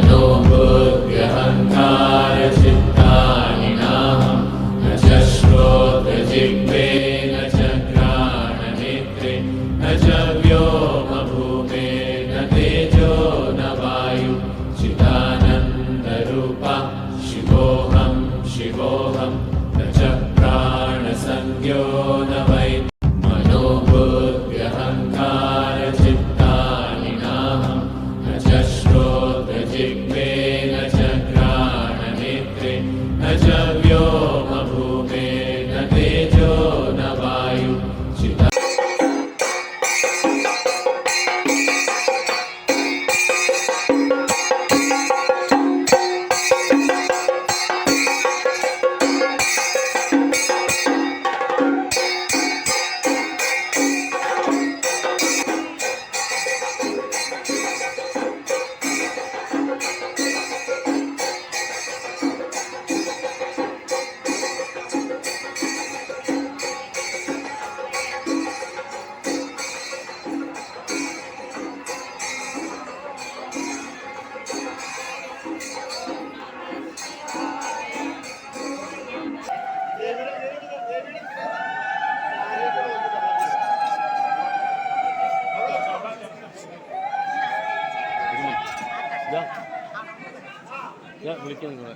मनोबुद्ध्यहङ्कारचित्तानि नाहं न च श्रोत्रजिह्वे न च घ्राणनेत्रे न च व्योमभूमे न तेजो न वायु चिदानन्दरूपा शिवोऽहं शिवोऽहं न च प्राणसंज्ञो न वै मनोबुद्ध्यहङ्कारचित्तानि नाहं न च श्रोत्रजिह्वे न च घ्राणनेत्रे न च व्योमभूमे न तेजो न वायु ഞാൻ വിളിക്കാം നിങ്ങളെ.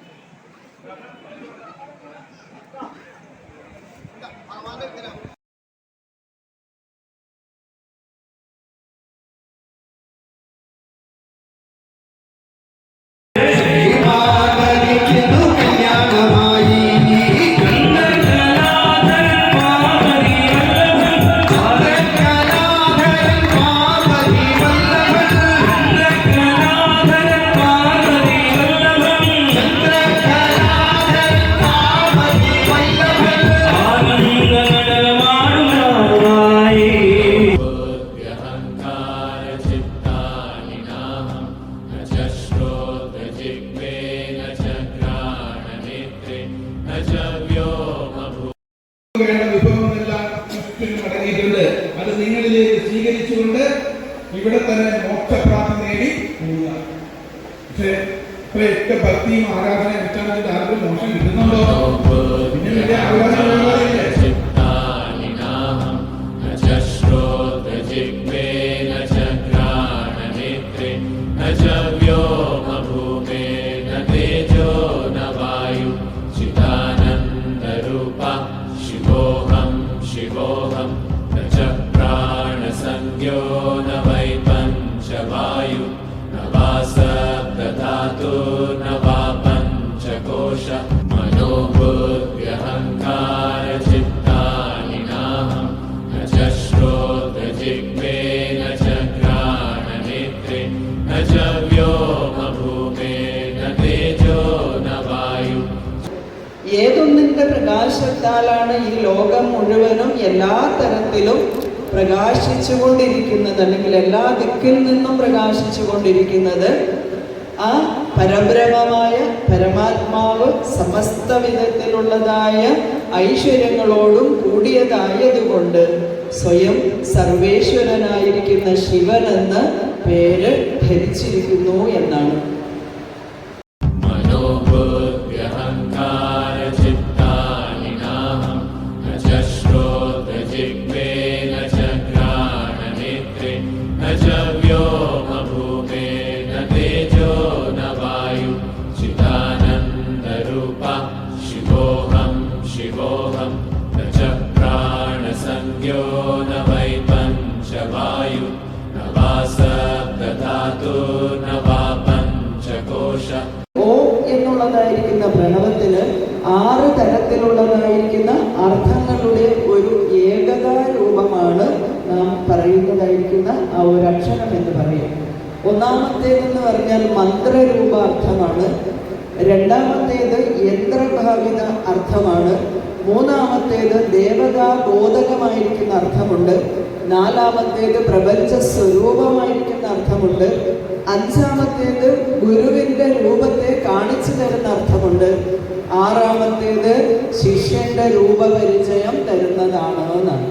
വേണ്ട വിഭവങ്ങളെല്ലാം അടങ്ങിയിട്ടുണ്ട്. അത് നിങ്ങളിലേക്ക് സ്വീകരിച്ചുകൊണ്ട് ഇവിടെ തന്നെ മോക്ഷപ്രാപ്തി നേടി പോവുക. പക്ഷേ ഇത്രയൊക്കെ ഭക്തിയും ആരാധനയും വെച്ചാൽ ആർക്കും മോക്ഷം കിട്ടുന്നുണ്ടോ? പിന്നെ വലിയ ആരാധന शिवोऽहं न च प्राणसंज्ञो न वै पञ्चवायु न वा सप्तधातु न वा पञ्चकोश मनोबुद्ध्यहङ्कारचित्तानि नाहं न च श्रोत्रजिह्वे न च घ्राणनेत्रे न च व्योमभूमे न तेजो न वायु. ഏതൊന്നിന്റെ പ്രകാശത്താലാണ് ഈ ലോകം മുഴുവനും എല്ലാ തരത്തിലും പ്രകാശിച്ചുകൊണ്ടിരിക്കുന്നത്, അല്ലെങ്കിൽ എല്ലാ ദിക്കിൽ നിന്നും പ്രകാശിച്ചുകൊണ്ടിരിക്കുന്നത്? ആ പരബ്രഹ്മമായ പരമാത്മാവ് സമസ്ത വിധത്തിലുള്ളതായ ഐശ്വര്യങ്ങളോടും കൂടിയതായതുകൊണ്ട് സ്വയം സർവേശ്വരനായിരിക്കുന്ന ശിവൻ എന്ന് പേര് ധരിച്ചിരിക്കുന്നു എന്നാണ്. मनोबुद्ध्यहङ्कारचित्तानि नाहं न च श्रोत्रजिह्वे न च घ्राणनेत्रे न च व्योमभूमे न तेजो न वायु चिदानन्दरूपा शिवोऽहं शिवोऽहं न च प्राणसंज्ञो न वै पञ्चवायु न वा सप्तधातु न वा पञ्चकोश. എന്നുള്ളതായിരിക്കുന്ന പ്രണവത്തിന് 6 തരത്തിലുള്ളതായിരിക്കുന്ന അർത്ഥങ്ങളുടെ ഒരു ഏകതാ രൂപമാണ് നാം പറയുന്നതായിരിക്കുന്ന ആ ഒരു അക്ഷരം എന്ന് പറയും. ഒന്നാമത്തേതെന്ന് പറഞ്ഞാൽ മന്ത്രരൂപാർത്ഥമാണ്, രണ്ടാമത്തേത് യന്ത്രഭാവിത അർത്ഥമാണ്, മൂന്നാമത്തേത് ദേവതാ ബോധകമായിരിക്കുന്ന അർത്ഥമുണ്ട്, നാലാമത്തേത് പ്രപഞ്ച സ്വരൂപമായിരിക്കുന്ന അർത്ഥമുണ്ട്, അഞ്ചാമത്തേത് ഗുരുവിന്റെ രൂപത്തെ കാണിച്ചു തരുന്ന അർത്ഥമുണ്ട്, ആറാമത്തേത് ശിഷ്യന്റെ രൂപപരിചയം തരുന്നതാണ് എന്നാണ്.